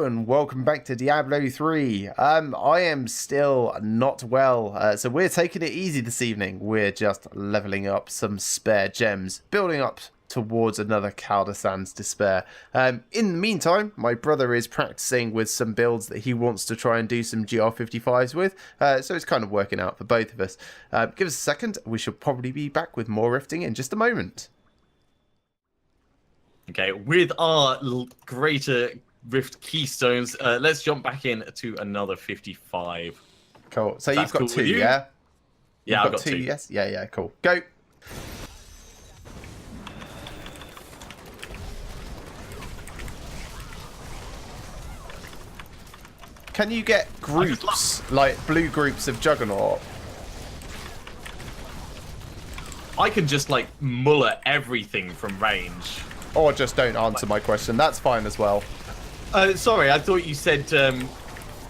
and welcome back to Diablo 3. I am still not well, so we're taking it easy this evening. We're just leveling up some spare gems, building up towards another Caldessan's despair. In the meantime, my brother is practicing with some builds that he wants to try and do some GR55s with, so it's kind of working out for both of us. Give us a second, we should probably be back with more rifting in just a moment. Okay, with our greater rift keystones, let's jump back in to another 55. Cool. So you've got two, yeah? Yeah, I've got two. Yes? Yeah, cool. Go. Can you get groups, like blue groups of Juggernaut? I can just, like, mullet everything from range. Or just don't answer my question. That's fine as well. Sorry, I thought you said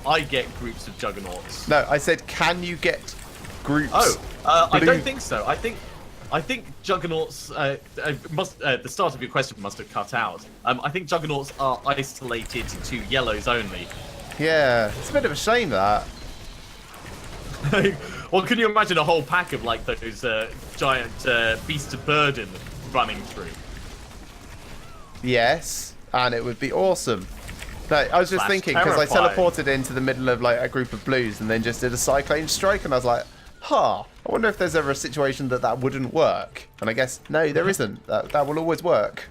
I get groups of Juggernauts. No, I said, can you get groups? Oh, I don't think so. I think Juggernauts the start of your question must have cut out. I think Juggernauts are isolated to yellows only. Yeah, it's a bit of a shame that. Well, can you imagine a whole pack of like those giant beasts of burden running through? Yes, and it would be awesome. No, I was just thinking, because I teleported into the middle of like a group of blues and then just did a cyclone strike, and I was like, I wonder if there's ever a situation that wouldn't work. And I guess, no, there isn't. That will always work.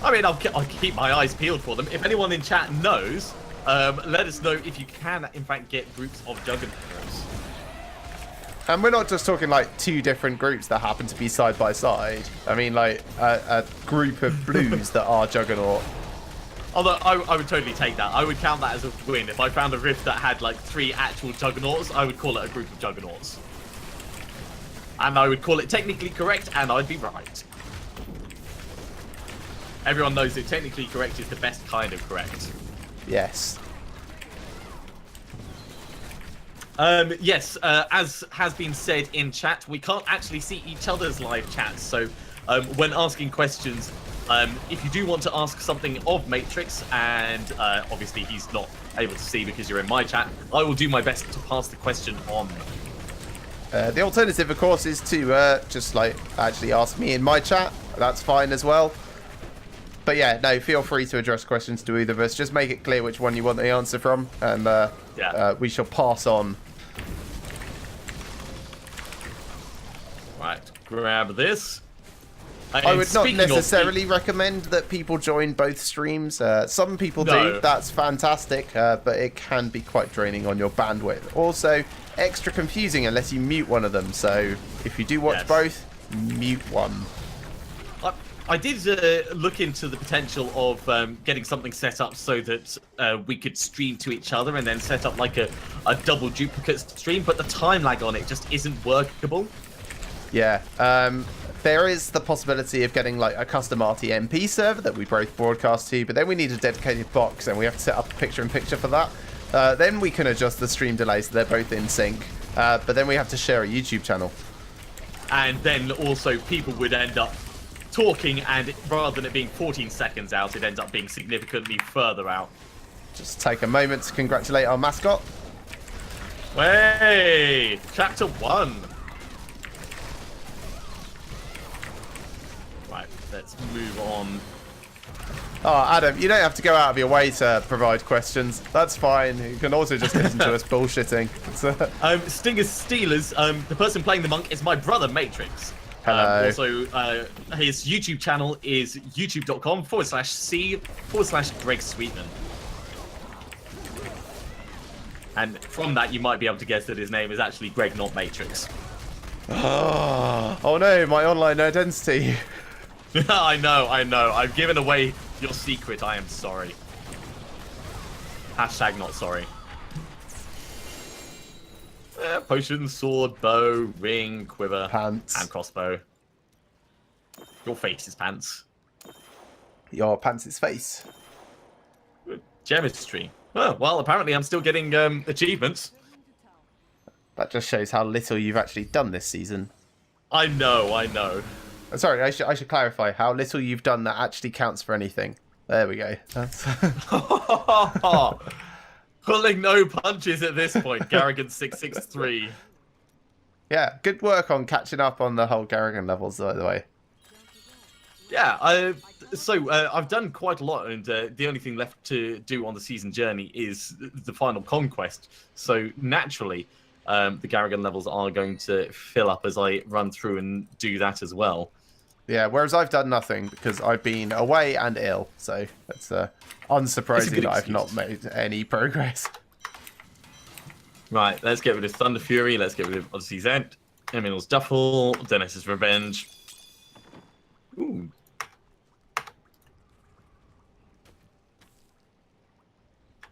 I mean, I'll keep my eyes peeled for them. If anyone in chat knows, let us know if you can, in fact, get groups of Juggernauts. And we're not just talking like two different groups that happen to be side by side. I mean, like a group of blues that are Juggernaut. Although I would totally take that. I would count that as a win. If I found a rift that had like 3 actual Juggernauts, I would call it a group of Juggernauts. And I would call it technically correct, and I'd be right. Everyone knows that technically correct is the best kind of correct. Yes. Yes, as has been said in chat, we can't actually see each other's live chats. So when asking questions, if you do want to ask something of Matrix, and obviously he's not able to see because you're in my chat, I will do my best to pass the question on. The alternative, of course, is to just like actually ask me in my chat. That's fine as well. But yeah, no, feel free to address questions to either of us. Just make it clear which one you want the answer from, and we shall pass on. Right, grab this. I would not necessarily recommend that people join both streams. Some people do. That's fantastic, but it can be quite draining on your bandwidth. Also, extra confusing unless you mute one of them. So if you do watch both, mute one. I did look into the potential of getting something set up so that we could stream to each other and then set up like a double duplicate stream, but the time lag on it just isn't workable. Yeah. There is the possibility of getting like a custom RTMP server that we both broadcast to, but then we need a dedicated box and we have to set up a picture-in-picture for that. Then we can adjust the stream delay so they're both in sync, but then we have to share a YouTube channel. And then also people would end up talking, and rather than it being 14 seconds out, it ends up being significantly further out. Just take a moment to congratulate our mascot. Hey, chapter 1. Right, let's move on. Oh, Adam, you don't have to go out of your way to provide questions. That's fine. You can also just listen to us bullshitting. Stingers Steelers, the person playing the monk is my brother, Matrix. Also, his YouTube channel is youtube.com/c/Greg Sweetman. And from that, you might be able to guess that his name is actually Greg, not Matrix. Oh no, my online identity. I know. I've given away your secret. I am sorry. Hashtag not sorry. Potion, sword, bow, ring, quiver, pants, and crossbow. Your face is pants. Your pants is face. Chemistry. Oh, well, apparently I'm still getting achievements. That just shows how little you've actually done this season. I know. Sorry, I should clarify how little you've done that actually counts for anything. There we go. That's... Pulling no punches at this point. Garrigan 663. Yeah, good work on catching up on the whole Garrigan levels, by the way. Yeah, I've done quite a lot, and the only thing left to do on the season journey is the final conquest. So naturally, the Garrigan levels are going to fill up as I run through and do that as well. Yeah, whereas I've done nothing because I've been away and ill, so it's unsurprising that I've not made any progress. Right, let's get rid of Thunder Fury, let's get rid of Odyssey's End, Eminel's Duffel, Dennis's Revenge. Ooh.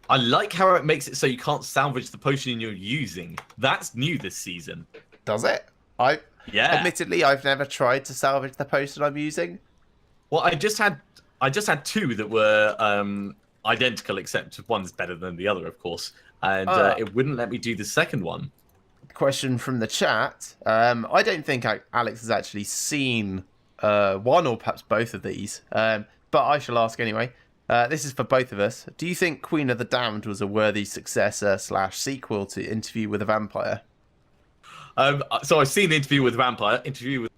I like how it makes it so you can't salvage the potion you're using. That's new this season. Does it? Yeah. Admittedly, I've never tried to salvage the potion I'm using. Well, I just had two that were identical, except one's better than the other, of course. And it wouldn't let me do the second one. Question from the chat. I don't think Alex has actually seen one or perhaps both of these, but I shall ask anyway. This is for both of us. Do you think Queen of the Damned was a worthy successor / sequel to Interview with a Vampire? So I've seen Interview with a Vampire. Interview with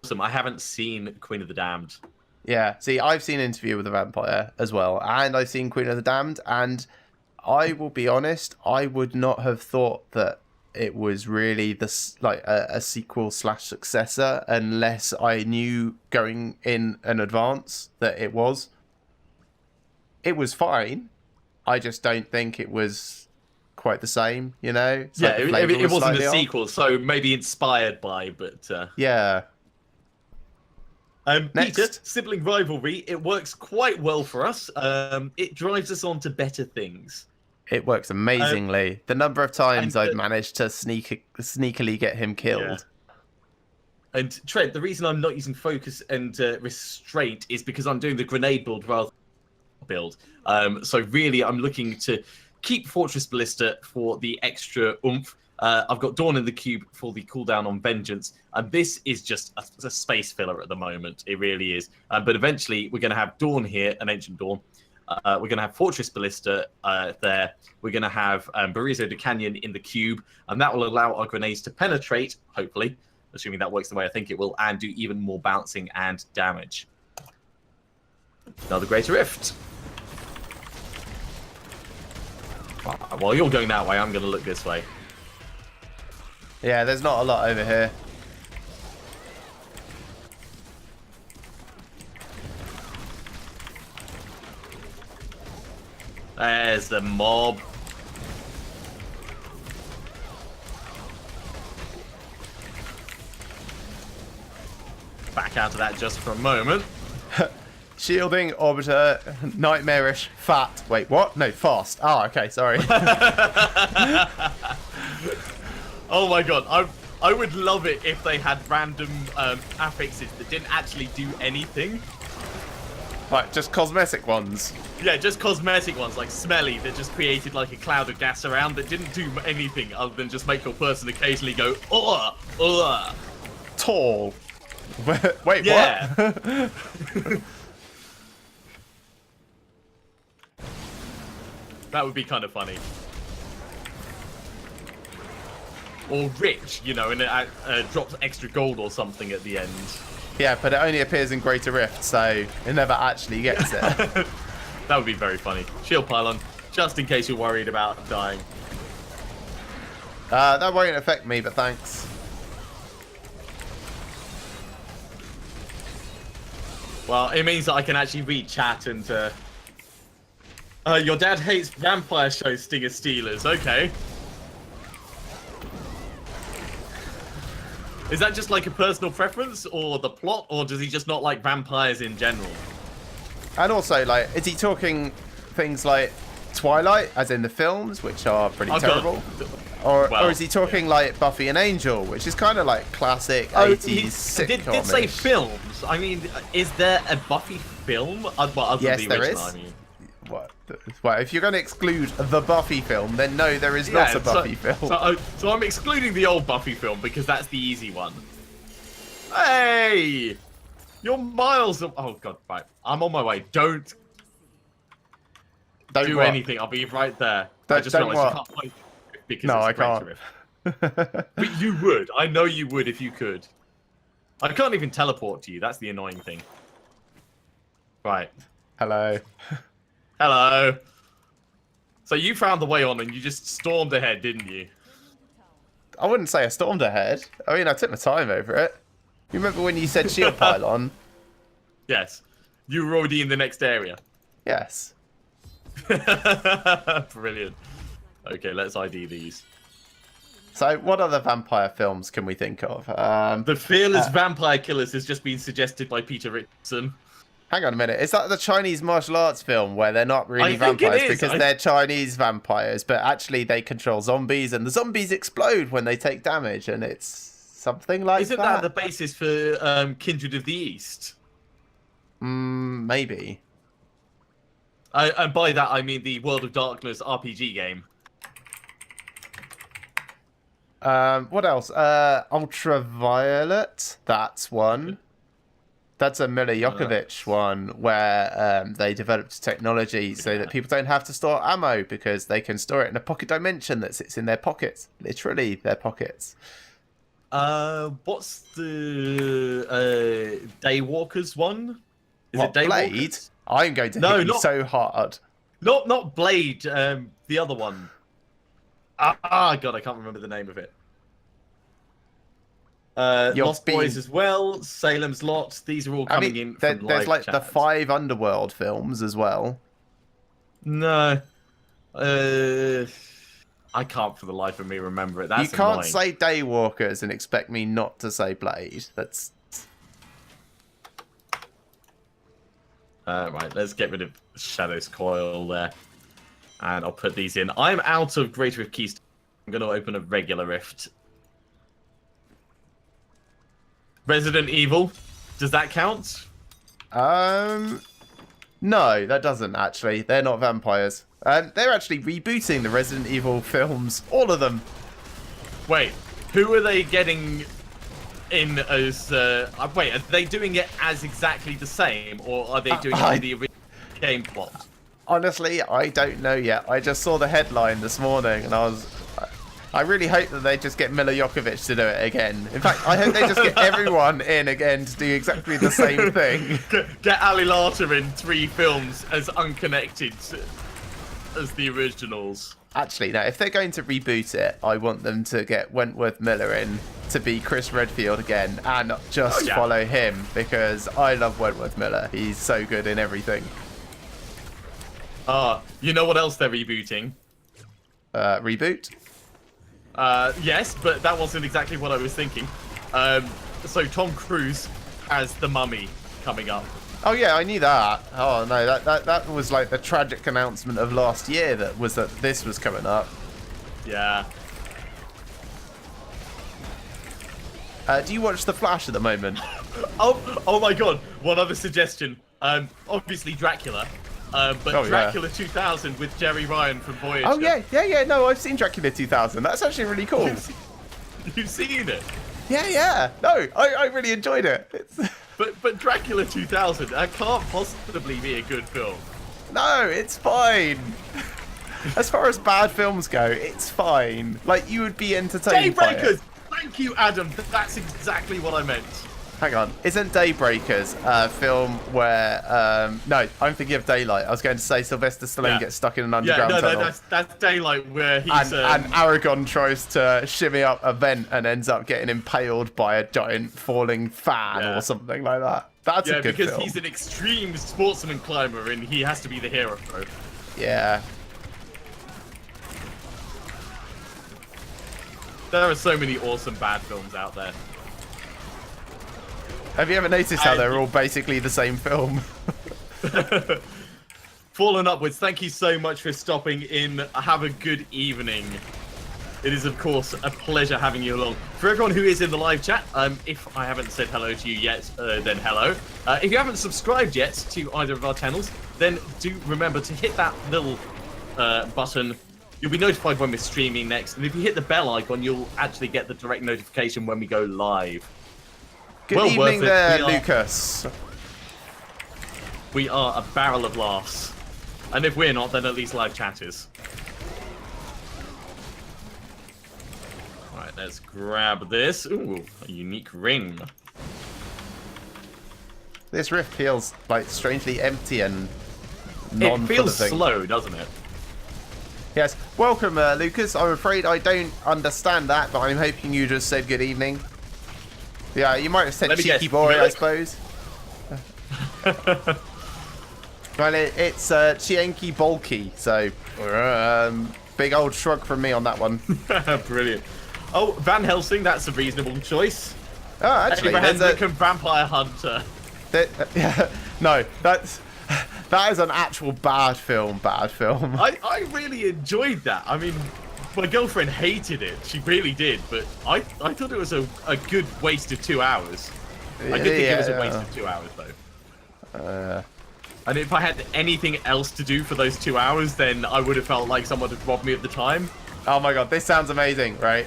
Awesome. I haven't seen Queen of the Damned. Yeah, see, I've seen Interview with a Vampire as well, and I've seen Queen of the Damned, and I will be honest, I would not have thought that it was really a sequel / successor unless I knew going in advance that it was. It was fine. I just don't think it was quite the same, you know? It's yeah, like it wasn't a off. sequel, so maybe inspired by, but... Yeah. Peter, sibling rivalry, it works quite well for us. It drives us on to better things. It works amazingly. The number of times I've managed to sneakily get him killed. Yeah. And Trent, the reason I'm not using focus and restraint is because I'm doing the grenade build rather than build. So really, I'm looking to keep Fortress Ballista for the extra oomph. I've got Dawn in the cube for the cooldown on Vengeance, and this is just a space filler at the moment. It really is. But eventually, we're going to have Dawn here, an Ancient Dawn. We're going to have Fortress Ballista there. We're going to have Barizo de Canyon in the cube, and that will allow our grenades to penetrate, hopefully, assuming that works the way I think it will, and do even more bouncing and damage. Another Greater Rift. While you're going that way, I'm going to look this way. Yeah, there's not a lot over here. There's the mob. Back out of that just for a moment. Shielding, Orbiter, Nightmarish, Fat. Wait, what? No, Fast. Oh, okay, sorry. Oh my god, I would love it if they had random affixes that didn't actually do anything. Like, just cosmetic ones. Yeah, just cosmetic ones, like Smelly, that just created like a cloud of gas around that didn't do anything other than just make your person occasionally go, ugh, ugh. Tall. Wait, yeah. what? That would be kind of funny. Or rich, you know, and it drops extra gold or something at the end. Yeah, but it only appears in Greater Rift, so it never actually gets it. That would be very funny. Shield pylon, just in case you're worried about dying. That won't affect me, but thanks. Well, it means that I can actually read chat and... your dad hates vampire show Stinger Steelers. Okay. Is that just like a personal preference, or the plot, or does he just not like vampires in general? And also, like, is he talking things like Twilight, as in the films, which are pretty terrible? Or is he talking like Buffy and Angel, which is kind of like classic 80s sitcom? Did say films. I mean, is there a Buffy film? Well, yes, the there original, is. I mean. Well, if you're going to exclude the Buffy film, then no, there is not a Buffy film. So I'm excluding the old Buffy film because that's the easy one. Hey! You're miles... Oh, God, right. I'm on my way. Don't Don't do what? anything. I'll be right there. I Don't, just don't realized you what? can't play because No, it's I great can't. riff. But you would. I know you would if you could. I can't even teleport to you. That's the annoying thing. Right. Hello. Hello. So you found the way on and you just stormed ahead, didn't you? I wouldn't say I stormed ahead. I mean, I took my time over it. You remember when you said shield pylon? Yes. You were already in the next area. Yes. Brilliant. Okay, let's ID these. So, what other vampire films can we think of? The Fearless Vampire Killers has just been suggested by Peter Richardson. Hang on a minute. Is that the Chinese martial arts film where they're not really I think it vampires is. because they're Chinese vampires, but actually they control zombies and the zombies explode when they take damage, and it's something like Isn't that the basis for Kindred of the East? Maybe. And by that I mean the World of Darkness RPG game. What else? Ultraviolet. That's one. That's a Mila Jovovich one where they developed technology so that people don't have to store ammo because they can store it in a pocket dimension that sits in their pockets. Literally, their pockets. What's the Daywalkers one? Is it Daywalkers? Blade? I'm going to hit you so hard. Not Blade. The other one. God, I can't remember the name of it. Lost Boys as well. Salem's Lot. These are all coming in from live there's like chat. the 5 Underworld films as well. No. I can't for the life of me remember it. That's you can't annoying. say Daywalkers and expect me not to say Blade. That's... Right, let's get rid of Shadow's Coil there. And I'll put these in. I'm out of Greater Rift keys. I'm going to open a regular Rift. Resident Evil. Does that count? No, that doesn't actually. They're not vampires. They're actually rebooting the Resident Evil films. All of them. Wait, who are they getting in as... wait, are they doing it as exactly the same? Or are they doing it in the original game plot? Honestly, I don't know yet. I just saw the headline this morning and I really hope that they just get Mila Jovovich to do it again. In fact, I hope they just get everyone in again to do exactly the same thing. Get Ali Larter in 3 films as unconnected as the originals. Actually, no, if they're going to reboot it, I want them to get Wentworth Miller in to be Chris Redfield again and just follow him because I love Wentworth Miller. He's so good in everything. You know what else they're rebooting? Reboot? Yes, but that wasn't exactly what I was thinking. So Tom Cruise as the Mummy coming up. Oh yeah, I knew that. Oh no, that was like the tragic announcement of last year that this was coming up. Yeah. Do you watch The Flash at the moment? Oh my god, one other suggestion. Obviously Dracula. But Dracula 2000 with Jerry Ryan from Voyager. Oh yeah, no, I've seen Dracula 2000. That's actually really cool. You've seen it? Yeah. No, I really enjoyed it. But Dracula 2000, that can't possibly be a good film. No, it's fine. As far as bad films go, it's fine. Like, you would be entertained by it. Daybreakers! Thank you, Adam. That's exactly what I meant. Hang on. Isn't Daybreakers a film where... no, I'm thinking of Daylight. I was going to say Sylvester Stallone gets stuck in an underground tunnel. That's Daylight where he's... And Aragon tries to shimmy up a vent and ends up getting impaled by a giant falling fan or something like that. That's a good film. because he's an extreme sportsman climber and he has to be the hero. Yeah. There are so many awesome bad films out there. Have you ever noticed how they're all basically the same film? Fallen Upwards, thank you so much for stopping in. Have a good evening. It is, of course, a pleasure having you along. For everyone who is in the live chat, if I haven't said hello to you yet, then hello. If you haven't subscribed yet to either of our channels, then do remember to hit that little button. You'll be notified when we're streaming next. And if you hit the bell icon, you'll actually get the direct notification when we go live. Good evening there, Lucas. We are a barrel of laughs. And if we're not, then at least live chat is. Alright, let's grab this. Ooh, a unique ring. This rift feels like strangely empty and It feels slow, doesn't it? Yes. Welcome, Lucas. I'm afraid I don't understand that, but I'm hoping you just said good evening. Yeah, you might have said cheeky boy, really? I suppose. Well, it's Chienki Bulky, so big old shrug from me on that one. Brilliant. Oh, Van Helsing, that's a reasonable choice. Oh, actually, Abraham Lincoln Vampire Hunter. No, that is an actual bad film. I really enjoyed that. I mean, my girlfriend hated it. She really did, but I thought it was a good waste of 2 hours. I did think it was a waste of 2 hours, though. And if I had anything else to do for those 2 hours, then I would have felt like someone had robbed me of the time. Oh my god, this sounds amazing, right?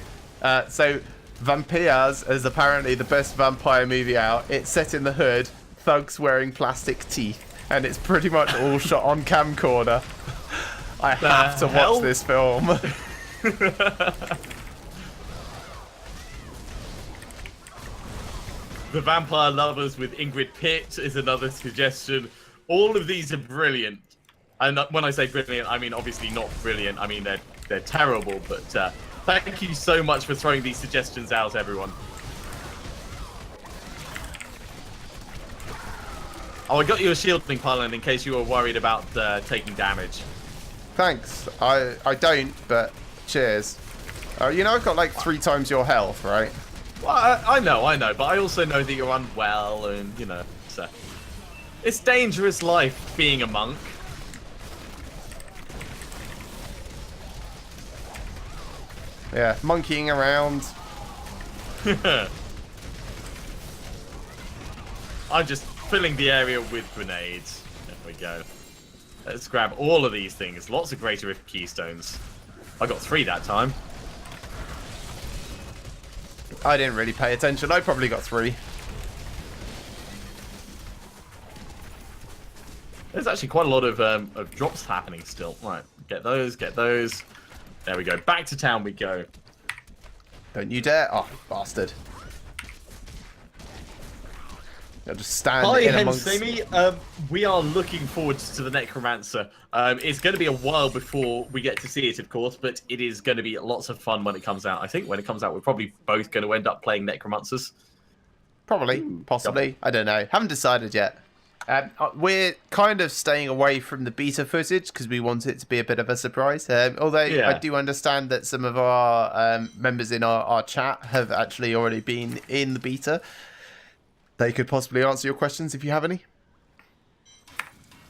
So, Vampires is apparently the best vampire movie out. It's set in the hood, thugs wearing plastic teeth, and it's pretty much all shot on camcorder. I have to watch this film. The Vampire Lovers with Ingrid Pitt is another suggestion. All of these are brilliant. And when I say brilliant, I mean obviously not brilliant. I mean they're terrible. But thank you so much for throwing these suggestions out, everyone. Oh, I got you a shielding pylon in case you were worried about taking damage. Thanks. I don't, but cheers. You know I've got like 3 times your health, right? Well, I know, but I also know that you're unwell, and you know, so it's dangerous life being a monk. Yeah, monkeying around. I'm just filling the area with grenades. There we go. Let's grab all of these things. Lots of Greater Rift keystones. I got 3 that time. I didn't really pay attention. I probably got 3. There's actually quite a lot of drops happening still. Right, get those, get those. There we go. Back to town we go. Don't you dare. Oh, bastard. I'll just stand in amongst... we are looking forward to the Necromancer. It's going to be a while before we get to see it, of course, but it is going to be lots of fun when it comes out. I think when it comes out, we're probably both going to end up playing Necromancers. Probably, possibly. I don't know. Haven't decided yet. We're kind of staying away from the beta footage because we want it to be a bit of a surprise. Although I do understand that some of our members in our chat have actually already been in the beta. They could possibly answer your questions if you have any.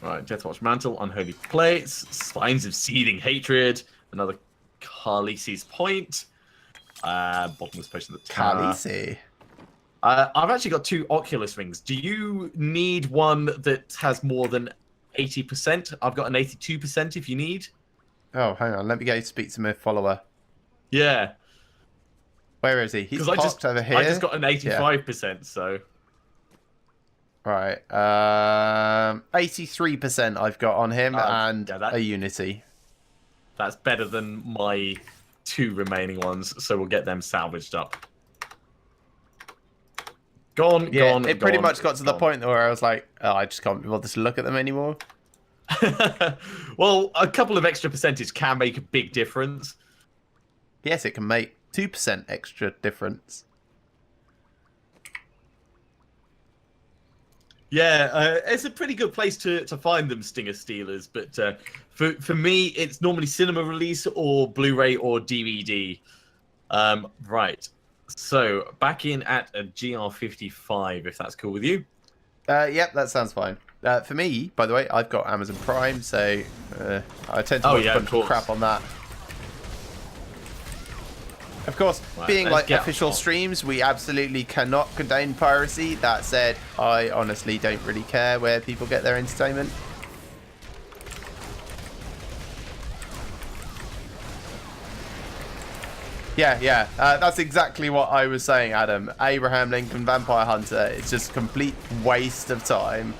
Right, Deathwatch Mantle, Unholy Plates, Signs of Seething Hatred, another Khaleesi's Point, Bottomless Potion of the Tower. Khaleesi. I've actually got 2 Oculus Rings. Do you need one that has more than 80%? I've got an 82% if you need. Oh, hang on. Let me go speak to my follower. Yeah. Where is he? He's parked over here. I just got an 85%, so... Right, 83% I've got on him, and a Unity. That's better than my 2 remaining ones, so we'll get them salvaged up. Gone. It pretty much got to the point where I was like, oh, I just can't be bothered to look at them anymore. Well, a couple of extra percentage can make a big difference. Yes, it can make 2% extra difference. Yeah, it's a pretty good place to find them, Stinger Stealers. But for me, it's normally cinema release or Blu-ray or DVD. Right. So back in at a GR55, if that's cool with you. Yep, that sounds fine. For me, by the way, I've got Amazon Prime, so I tend to watch a bunch of crap on that. Of course, being like official streams, we absolutely cannot condone piracy. That said, I honestly don't really care where people get their entertainment. Yeah. That's exactly what I was saying, Adam. Abraham Lincoln Vampire Hunter. It's just a complete waste of time.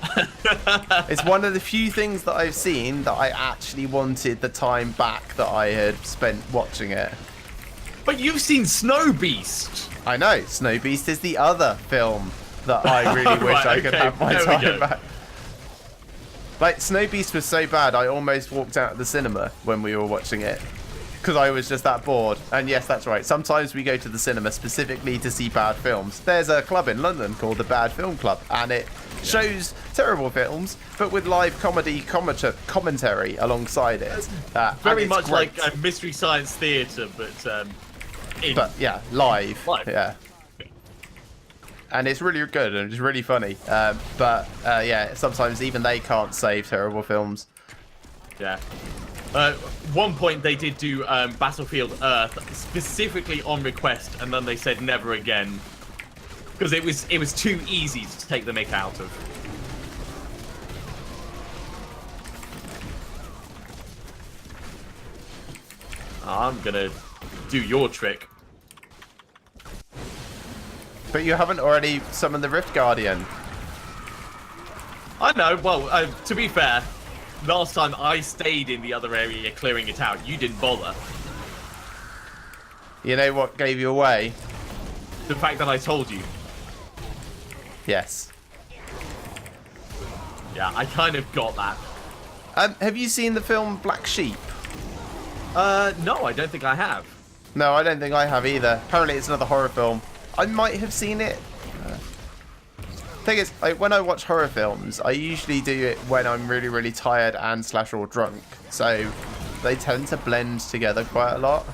It's one of the few things that I've seen that I actually wanted the time back that I had spent watching it. But you've seen Snow Beast. I know. Snow Beast is the other film that I really wish I could have my time back. Like, Snow Beast was so bad, I almost walked out of the cinema when we were watching it. Because I was just that bored. And yes, that's right. Sometimes we go to the cinema specifically to see bad films. There's a club in London called the Bad Film Club, and it shows terrible films, but with live commentary alongside it. Very much like a Mystery Science Theatre, but yeah, live. Live. Yeah. And it's really good and it's really funny. Yeah, sometimes even they can't save terrible films. Yeah. One point they did do Battlefield Earth specifically on request, and then they said never again because it was too easy to take the mick out of. I'm gonna do your trick. But you haven't already summoned the Rift Guardian. I know. Well, to be fair, last time I stayed in the other area clearing it out. You didn't bother. You know what gave you away? The fact that I told you. Yes. Yeah, I kind of got that. Have you seen the film Black Sheep? No, I don't think I have. No, I don't think I have either. Apparently it's another horror film. I might have seen it. Thing is, when I watch horror films, I usually do it when I'm really, really tired and / or drunk. So they tend to blend together quite a lot.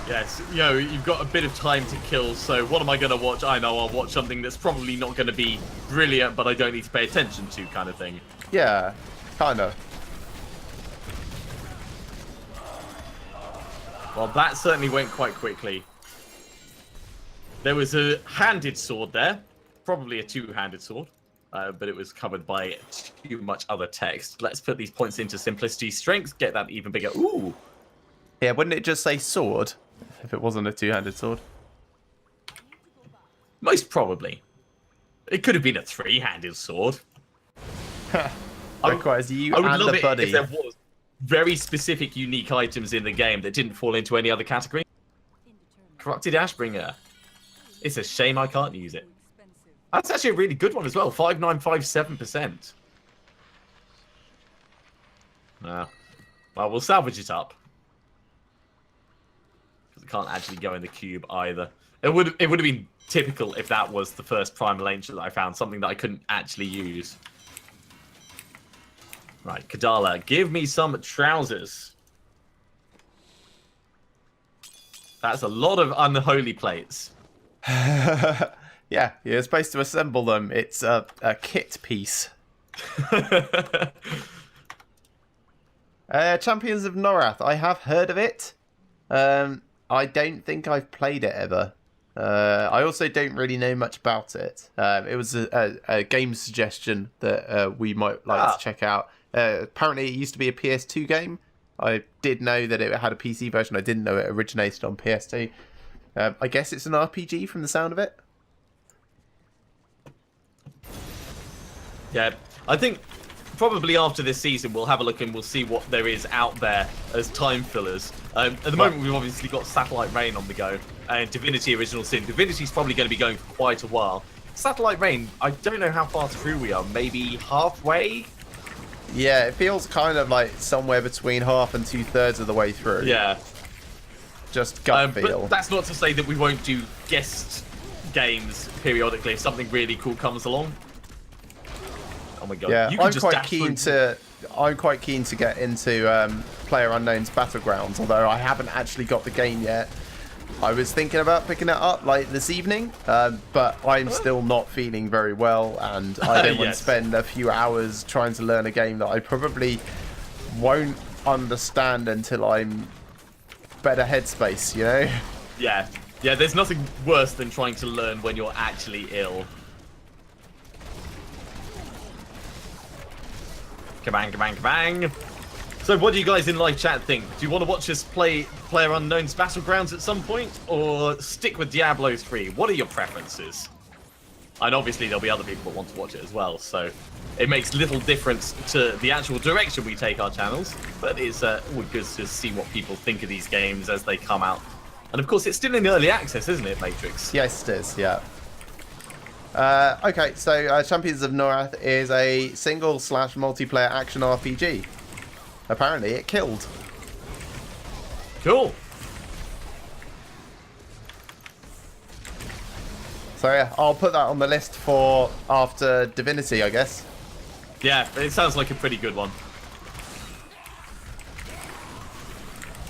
Yes, you know, you've got a bit of time to kill, so what am I going to watch? I know I'll watch something that's probably not going to be brilliant, but I don't need to pay attention to, kind of thing. Yeah, kind of. Well, that certainly went quite quickly. There was a handed sword there, probably a two-handed sword, but it was covered by too much other text. Let's put these points into simplicity strength, get that even bigger. Ooh! Yeah, wouldn't it just say sword if it wasn't a two-handed sword? Most probably. It could have been a three-handed sword. Requires you I would and love the it buddy. if there was very specific, unique items in the game that didn't fall into any other category. Corrupted Ashbringer. It's a shame I can't use it. That's actually a really good one as well. 5957%. Well, we'll salvage it up. Because it can't actually go in the cube either. It would have been typical if that was the first primal ancient that I found, something that I couldn't actually use. Right, Kadala, give me some trousers. That's a lot of unholy plates. Yeah, you're supposed to assemble them. It's a kit piece. Champions of Norath. I have heard of it. I don't think I've played it ever. I also don't really know much about it. It was a game suggestion that we might like to check out. Apparently, it used to be a PS2 game. I did know that it had a PC version. I didn't know it originated on PS2. I guess it's an RPG from the sound of it. Yeah, I think probably after this season we'll have a look and we'll see what there is out there as time fillers. At the moment we've obviously got Satellite Rain on the go and Divinity Original Sin. Divinity's probably going to be going for quite a while. Satellite Rain, I don't know how far through we are. Maybe halfway? Yeah, it feels kind of like somewhere between half and 2/3 of the way through. Yeah. Just gut feel. But that's not to say that we won't do guest games periodically if something really cool comes along. Oh my god! Yeah, you can I'm quite keen to get into PlayerUnknown's Battlegrounds, although I haven't actually got the game yet. I was thinking about picking it up like this evening, but I'm still not feeling very well, and I don't want to spend a few hours trying to learn a game that I probably won't understand until I'm better headspace, you know? Yeah. Yeah, there's nothing worse than trying to learn when you're actually ill. Kabang, kabang, kabang. So what do you guys in live chat think? Do you want to watch us play PlayerUnknown's Battlegrounds at some point, or stick with Diablo 3? What are your preferences? And obviously there'll be other people that want to watch it as well, so it makes little difference to the actual direction we take our channels, but it's always good to see what people think of these games as they come out. And of course, it's still in early access, isn't it, Matrix? Yes, it is, yeah. Okay, so Champions of Norath is a single/multiplayer action RPG. Apparently, it killed. Cool. So yeah, I'll put that on the list for after Divinity, I guess. Yeah, it sounds like a pretty good one.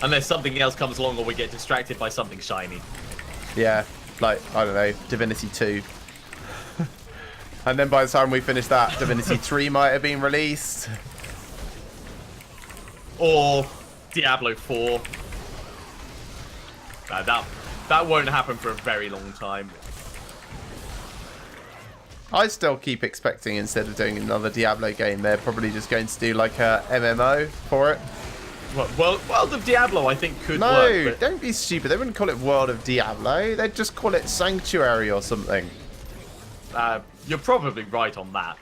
Unless something else comes along or we get distracted by something shiny. Yeah, like, I don't know, Divinity 2. And then by the time we finish that, Divinity 3 might have been released. Or Diablo 4. That won't happen for a very long time. I still keep expecting, instead of doing another Diablo game, they're probably just going to do like a MMO for it. Well, World of Diablo, I think, could No, work. But don't be stupid. They wouldn't call it World of Diablo. They'd just call it Sanctuary or something. you're probably right on that.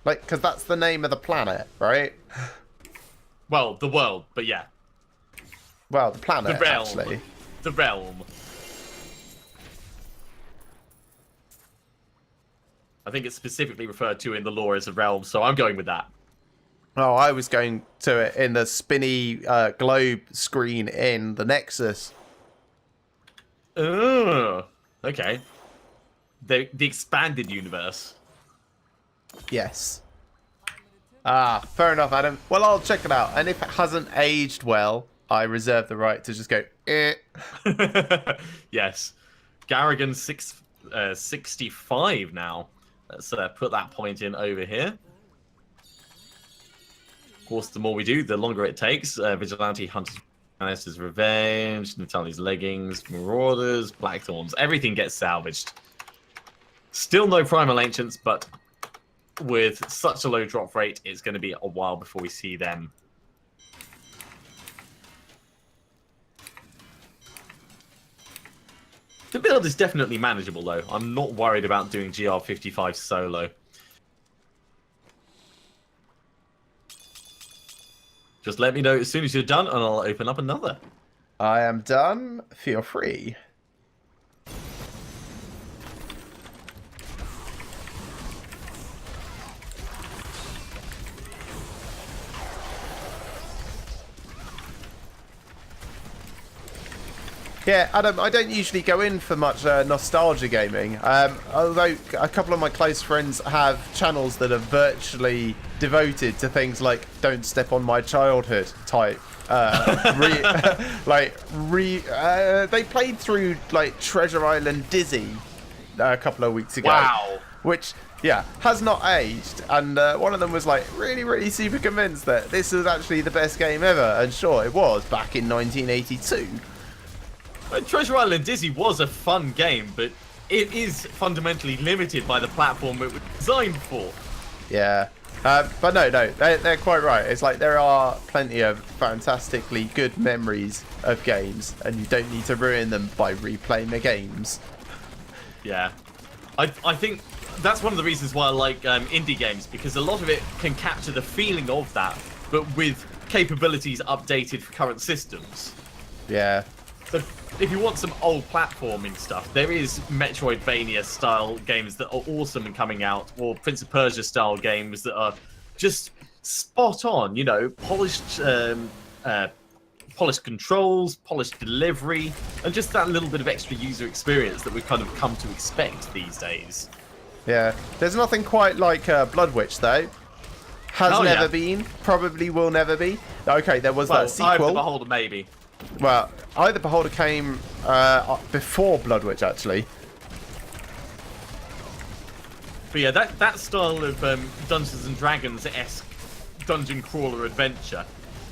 Like, because that's the name of the planet, right? Well, the world, but yeah. Well, the planet, The realm. actually. The realm. I think it's specifically referred to in the lore as a realm, so I'm going with that. Oh, I was going to it in the spinny globe screen in the Nexus. Oh, okay. The expanded universe. Yes. Ah, fair enough, Adam. Well, I'll check it out. And if it hasn't aged well, I reserve the right to just go, eh. Yes. Garrigan 65 now. Let's put that point in over here. Of course, the more we do, the longer it takes. Vigilante, Hunter's Revenge, Natali's Leggings, Marauders, Blackthorns. Everything gets salvaged. Still no Primal Ancients, but with such a low drop rate, it's going to be a while before we see them. The build is definitely manageable, though. I'm not worried about doing GR55 solo. Just let me know as soon as you're done, and I'll open up another. I am done. Feel free. Yeah, Adam, I don't usually go in for much nostalgia gaming, although a couple of my close friends have channels that are virtually devoted to things like "Don't Step on My Childhood" type. They played through like Treasure Island Dizzy a couple of weeks ago. Wow. Which, yeah, has not aged. And one of them was like really super convinced that this was actually the best game ever. And sure, it was back in 1982. Treasure Island Dizzy was a fun game, but it is fundamentally limited by the platform it was designed for. Yeah. But no, they're quite right. It's like there are plenty of fantastically good memories of games, and you don't need to ruin them by replaying the games. Yeah. I think that's one of the reasons why I like indie games, because a lot of it can capture the feeling of that, but with capabilities updated for current systems. Yeah. So if you want some old platforming stuff, there is Metroidvania style games that are awesome and coming out, or Prince of Persia style games that are just spot on, you know, polished controls, polished delivery, and just that little bit of extra user experience that we've kind of come to expect these days. Yeah. There's nothing quite like Blood Witch, though. Has never been, probably will never be. Okay, there was that sequel. Eye of the Beholder, maybe. Well, Eye of the Beholder came before Blood Witch, actually. But yeah, that style of Dungeons and Dragons-esque dungeon crawler adventure.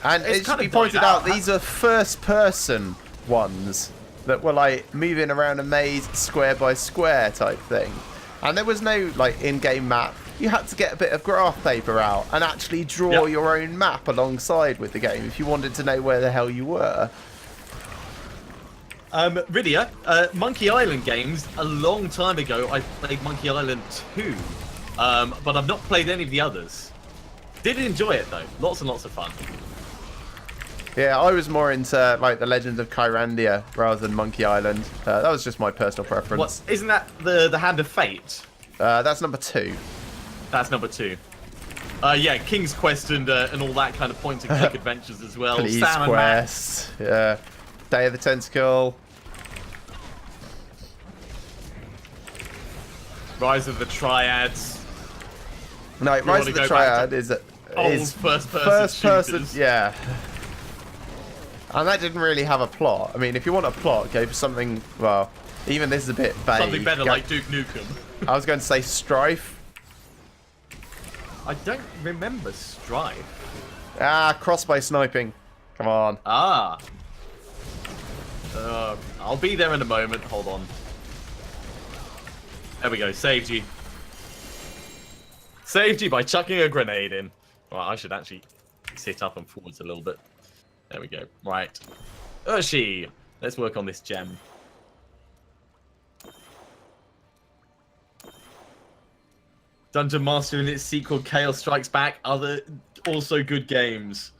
And it should be pointed out, these are first-person ones that were like moving around a maze square by square type thing. And there was no like in-game map. you had to get a bit of graph paper out and actually draw your own map alongside with the game if you wanted to know where the hell you were. Rydia, Monkey Island games, a long time ago I played Monkey Island 2, but I've not played any of the others. Did enjoy it though, lots and lots of fun. Yeah, I was more into like the Legend of Kyrandia rather than Monkey Island. That was just my personal preference. What, isn't that the Hand of Fate? That's number 2. That's number 2. Yeah, King's Quest and all that kind of point-and-click adventures as well. Police Sam and Quest, yeah. Day of the Tentacle. Rise of the Triads. No, Rise of the Triad is first person. Yeah. And that didn't really have a plot. I mean, if you want a plot, go for something, well, even this is a bit vague. Something better like Duke Nukem. I was going to say Strife. I don't remember Strife. Ah, crossbow sniping. Come on. Ah. I'll be there in a moment. Hold on. There we go. Saved you. Saved you by chucking a grenade in. Well, I should actually sit up and forwards a little bit. There we go. Right. Urshi. Let's work on this gem. Dungeon Master and its sequel, Chaos Strikes Back, also good games.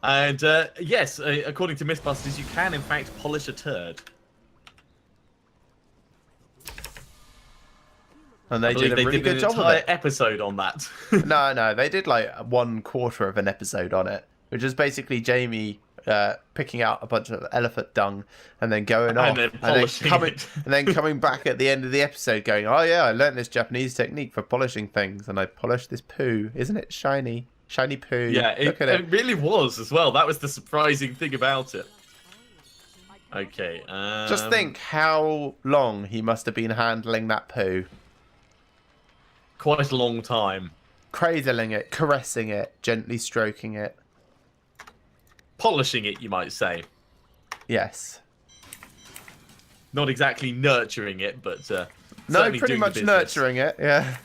And yes, according to Mythbusters, you can in fact polish a turd. And they did a really good job of it. An entire episode on that. No, they did like 1/4 of an episode on it, which is basically Jamie picking out a bunch of elephant dung and then going off and then coming back at the end of the episode going, oh yeah, I learned this Japanese technique for polishing things and I polished this poo. Isn't it shiny? Shiny poo. Yeah, it really was as well. That was the surprising thing about it. Okay. Just think how long he must have been handling that poo. Quite a long time. Cradling it, caressing it, gently stroking it. Polishing it, you might say. Yes. Not exactly nurturing it, but no, pretty much nurturing it. Yeah.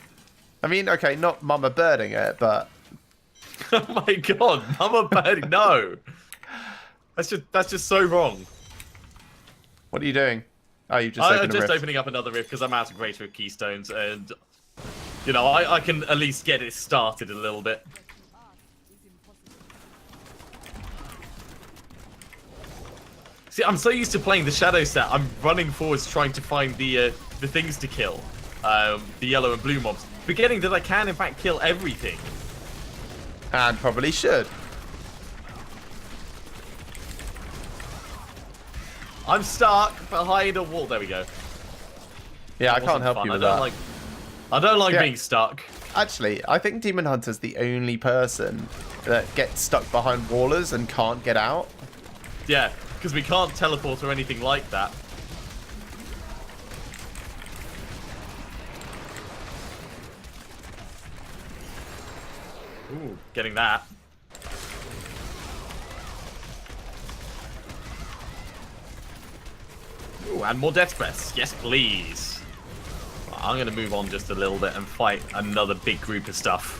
I mean, okay, not mama birding it, but. Oh my god, mama birding! No, that's just so wrong. What are you doing? Oh, you just I'm just opening up another rift because I'm out of Greater of Keystones, and you know I can at least get it started a little bit. See, I'm so used to playing the shadow set, I'm running forwards trying to find the things to kill. The yellow and blue mobs. Forgetting that I can, in fact, kill everything. And probably should. I'm stuck behind a wall. There we go. Yeah, I can't help you with that. I don't like being stuck. Actually, I think Demon Hunter's the only person that gets stuck behind wallers and can't get out. Yeah. Because we can't teleport or anything like that. Ooh, getting that. Ooh, and more death breaths. Yes, please. I'm going to move on just a little bit and fight another big group of stuff.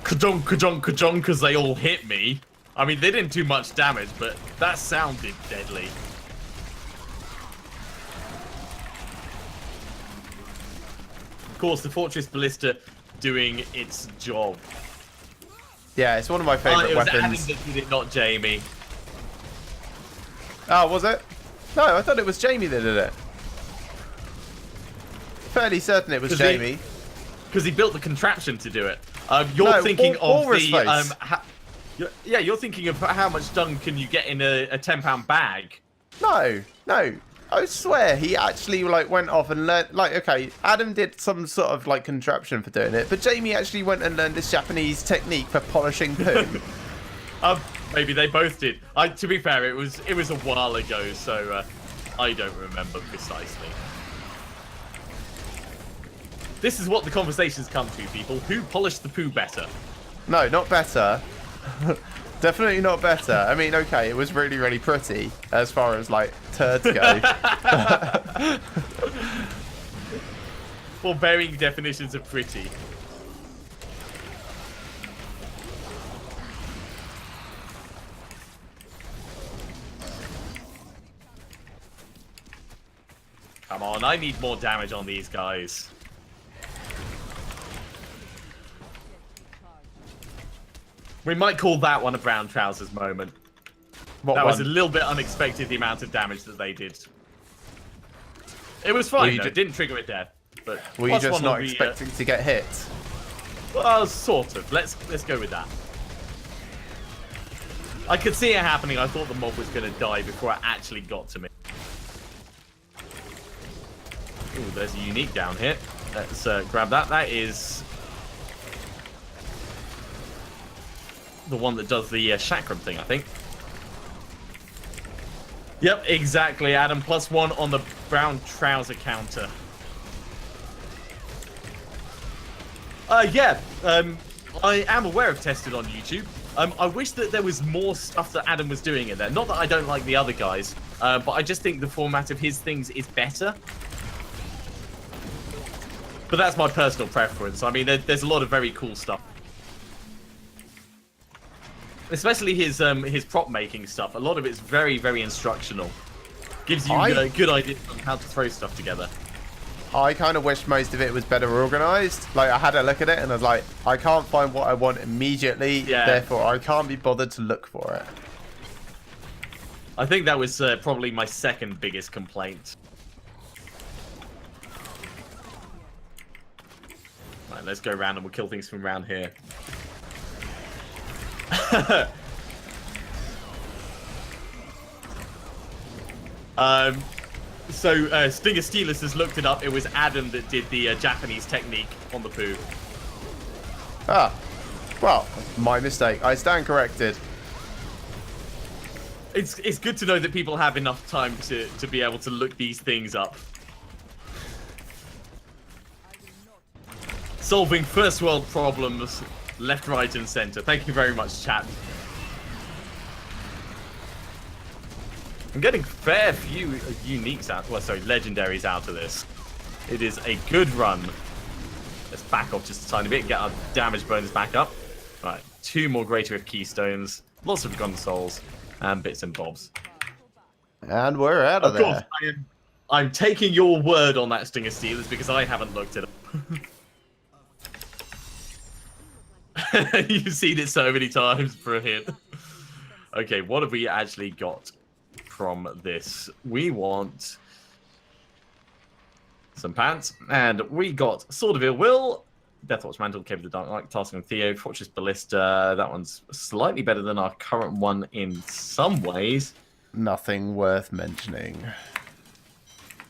Ka-jong, ka-jong, ka-jong, because they all hit me. I mean, they didn't do much damage, but that sounded deadly. Of course, the Fortress Ballista doing its job. Yeah, it's one of my favourite weapons. It was Adam that did it, not Jamie. Oh, was it? No, I thought it was Jamie that did it. Fairly certain it was Jamie. Because he built the contraption to do it. You're thinking of the you're thinking of how much dung can you get in a £10 bag. No, I swear he actually went off and learned. Okay, Adam did some sort of contraption for doing it, but Jamie actually went and learned this Japanese technique for polishing poo. Maybe they both did. To be fair, it was a while ago, so I don't remember precisely. This is what the conversations come to, people. Who polished the poo better? No, not better. Definitely not better. I mean, okay, it was really, really pretty as far as turds go. for varying definitions of pretty. Come on, I need more damage on these guys. We might call that one a brown trousers moment. That was a little bit unexpected, the amount of damage that they did. It was fine, though. It didn't trigger a death. But were you just not expecting to get hit? Well, sort of. Let's go with that. I could see it happening. I thought the mob was going to die before it actually got to me. Ooh, there's a unique down here. Let's grab that. That is the one that does the chakram thing, I think. Yep, exactly, Adam. +1 on the brown trouser counter. Yeah, I am aware of Tested on YouTube. I wish that there was more stuff that Adam was doing in there. Not that I don't like the other guys, but I just think the format of his things is better. But that's my personal preference. I mean, there's a lot of very cool stuff. Especially his prop making stuff. A lot of it's very, very instructional. Gives you good ideas on how to throw stuff together. I kind of wish most of it was better organized. Like, I had a look at it and I was like, I can't find what I want immediately. Yeah. Therefore, I can't be bothered to look for it. I think that was probably my second biggest complaint. Right, let's go around and we'll kill things from around here. So Stinger Steelers has looked it up. It was Adam that did the Japanese technique on the poo. Ah, well, my mistake. I stand corrected. It's good to know that people have enough time to be able to look these things up. Solving first world problems, left, right, and center. Thank you very much, chat. I'm getting fair few uniques out. Well, sorry, legendaries out of this. It is a good run. Let's back off just a tiny bit, get our damage bonus back up. Right, 2 more Greater of Keystones, lots of gun souls, and bits and bobs. And we're out of there. Of course, I'm taking your word on that Stinger Steelers because I haven't looked it up. You've seen it so many times, brilliant. Okay, what have we actually got from this? We want some pants, and we got Sword of Ill Will, Deathwatch Mantle, Cave of the Dark Knight, Tasking Theo, Fortress Ballista. That one's slightly better than our current one in some ways. Nothing worth mentioning.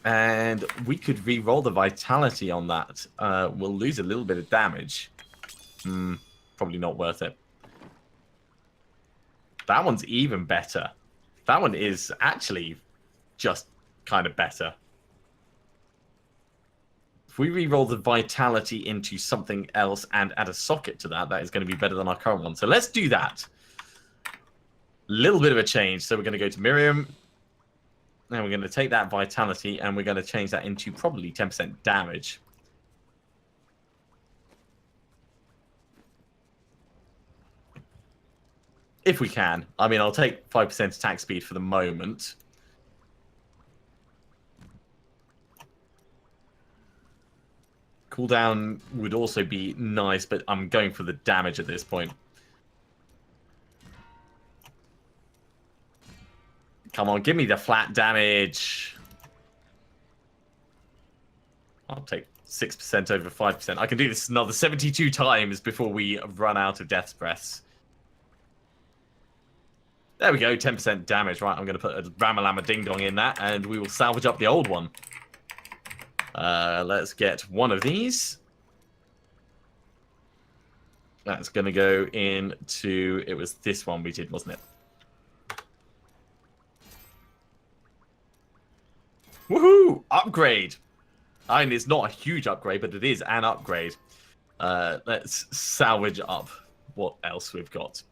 And we could re-roll the vitality on that. We'll lose a little bit of damage. Probably not worth it. That one's even better. That one is actually just kind of better. If we re-roll the vitality into something else and add a socket to that, that is going to be better than our current one. So let's do that. Little bit of a change. So we're going to go to Miriam. And we're going to take that vitality and we're going to change that into probably 10% damage. If we can. I mean, I'll take 5% attack speed for the moment. Cooldown would also be nice, but I'm going for the damage at this point. Come on, give me the flat damage. I'll take 6% over 5%. I can do this another 72 times before we run out of Death's Breaths. There we go, 10% damage. Right, I'm going to put a Ramalama Ding Dong in that, and we will salvage up the old one. Let's get one of these. That's going to go into... It was this one we did, wasn't it? Woohoo! Upgrade! I mean, it's not a huge upgrade, but it is an upgrade. Let's salvage up what else we've got.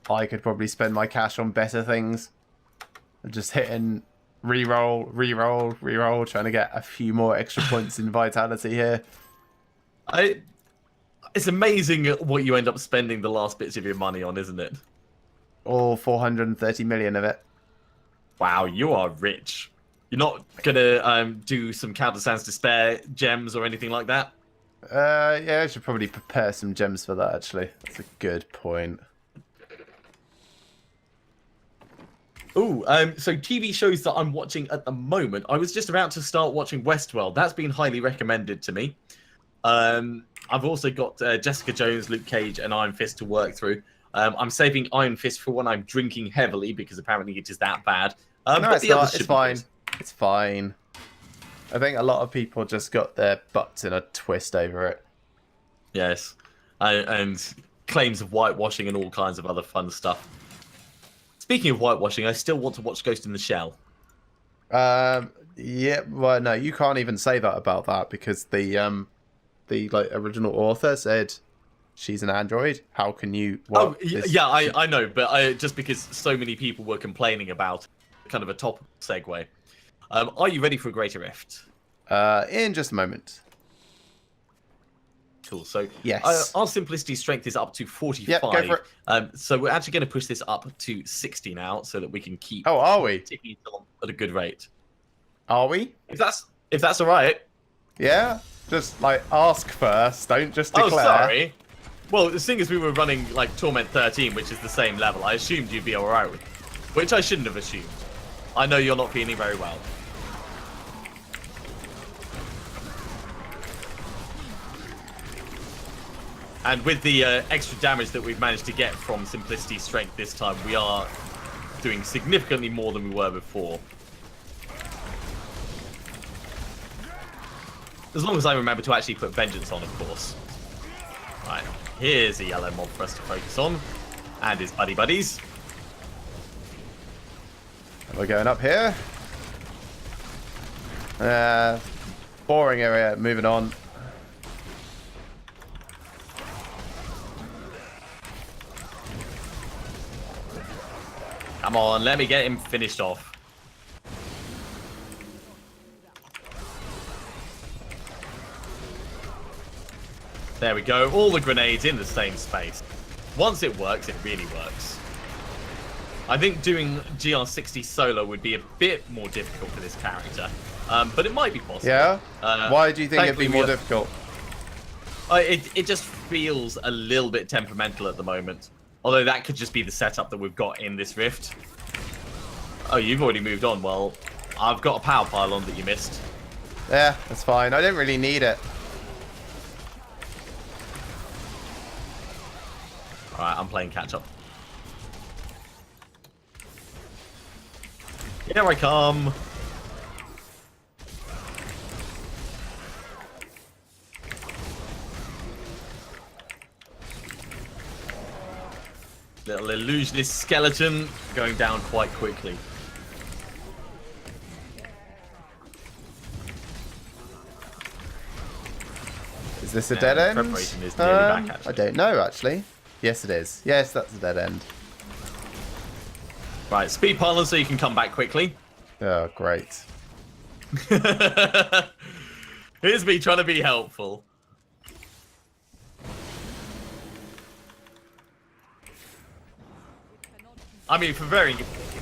I could probably spend my cash on better things. I'm just hitting reroll, reroll, reroll, trying to get a few more extra points in vitality here. It's amazing what you end up spending the last bits of your money on, isn't it? All 430 million of it. Wow, you are rich. You're not gonna do some Caldessan's Despair gems or anything like that? Yeah, I should probably prepare some gems for that, actually. That's a good point. Ooh, so TV shows that I'm watching at the moment. I was just about to start watching Westworld. That's been highly recommended to me. I've also got Jessica Jones, Luke Cage, and Iron Fist to work through. I'm saving Iron Fist for when I'm drinking heavily because apparently it is that bad. No, it's not. It's fine. It's fine. I think a lot of people just got their butts in a twist over it. Yes. And claims of whitewashing and all kinds of other fun stuff. Speaking of whitewashing, I still want to watch Ghost in the Shell. Yeah, well, no, you can't even say that about that because the original author said she's an android. How can you? Yeah, I know, but just because so many people were complaining about kind of a top segue. Are you ready for a Greater Rift? In just a moment. Cool. So yes, our simplicity strength is up to 45. Yep, go for it. So we're actually going to push this up to 60 now, so that we can keep. Oh, are we? Ticking along at a good rate. Are we? If that's all right. Yeah. Just like ask first. Don't just declare. Oh, sorry. Well, seeing as we were running like Torment 13, which is the same level, I assumed you'd be all right with it, which I shouldn't have assumed. I know you're not feeling very well. And with the extra damage that we've managed to get from Simplicity Strength this time, we are doing significantly more than we were before. As long as I remember to actually put Vengeance on, of course. Right, here's a yellow mob for us to focus on. And his buddies. We're going up here. Boring area, moving on. Come on, let me get him finished off. There we go. All the grenades in the same space. Once it works, it really works. I think doing GR60 solo would be a bit more difficult for this character. But it might be possible. Yeah? Why do you think it'd be more difficult? It just feels a little bit temperamental at the moment. Although that could just be the setup that we've got in this rift. Oh, you've already moved on. Well, I've got a power pylon that you missed. Yeah, that's fine. I didn't really need it. Alright, I'm playing catch up. Here I come. Little illusionist skeleton going down quite quickly. Is this a dead end? Preparation is nearly back, actually. I don't know, actually. Yes, it is. Yes, that's a dead end. Right, speed pylon so you can come back quickly. Oh, great. Here's me trying to be helpful. I mean, for varying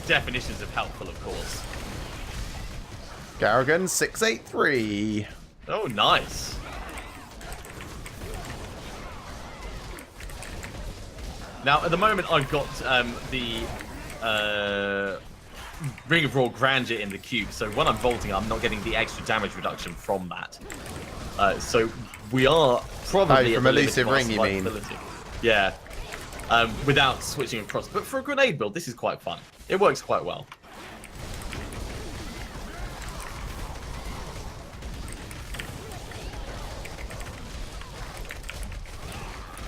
definitions of helpful, of course. Garrigan 683. Oh, nice. Now, at the moment, I've got the Ring of Raw Grandeur in the cube, so when I'm vaulting, I'm not getting the extra damage reduction from that. So we are probably from Elusive Ring, you mean? Yeah. Without switching across. But for a grenade build, this is quite fun. It works quite well.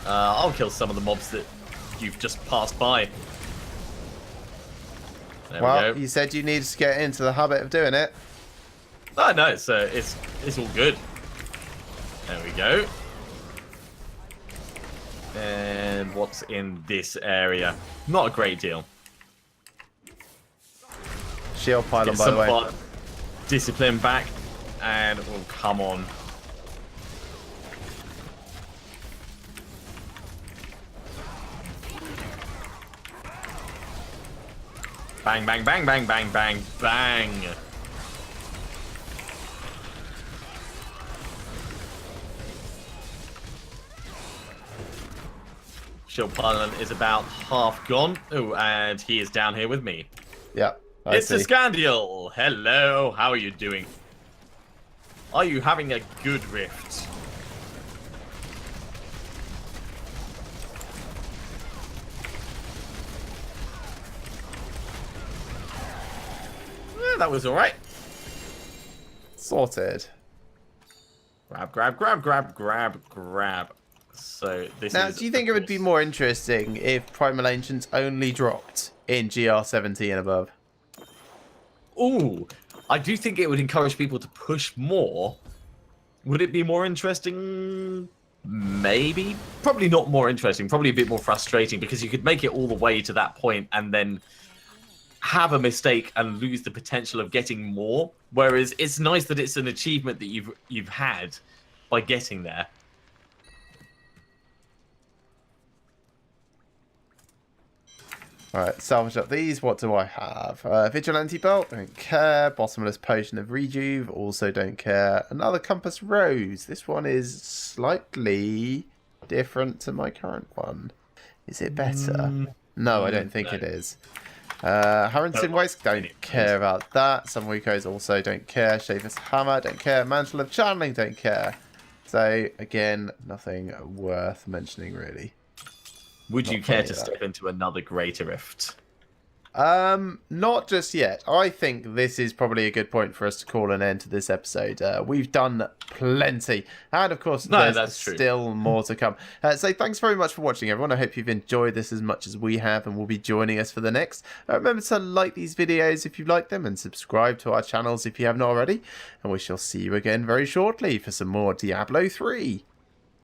I'll kill some of the mobs that you've just passed by. There we go. You said you needed to get into the habit of doing it. Oh, no, it's all good. There we go. And what's in this area? Not a great deal. Shield pylon, Get by some the way. fun. Discipline back. And, oh, come on. Bang, bang, bang, bang, bang, bang, bang. Shield pylon is about half gone. Oh, and he is down here with me. Yeah, It's a Scandial. Hello, how are you doing? Are you having a good rift? That was alright. Sorted. Grab, grab, grab, grab, grab, grab. So this Now, is... do you think it would be more interesting if Primal Ancients only dropped in GR70 and above? Ooh, I do think it would encourage people to push more. Would it be more interesting? Maybe. Probably not more interesting. Probably a bit more frustrating because you could make it all the way to that point and then have a mistake and lose the potential of getting more. Whereas it's nice that it's an achievement that you've had by getting there. Alright, salvage up these. What do I have? Vigilante Belt, don't care. Bottomless Potion of Rejuve, also don't care. Another Compass Rose. This one is slightly different to my current one. Is it better? No, I don't think it is. Harrington Waste, don't care about that. Some Wicos also don't care. Shaver's Hammer, don't care. Mantle of Channeling, don't care. So, again, nothing worth mentioning, really. Would you care to step into another Greater Rift? Not just yet. I think this is probably a good point for us to call an end to this episode. We've done plenty. And, of course, there's still more to come. So thanks very much for watching, everyone. I hope you've enjoyed this as much as we have and will be joining us for the next. Remember to like these videos if you like them and subscribe to our channels if you haven't already. And we shall see you again very shortly for some more Diablo 3.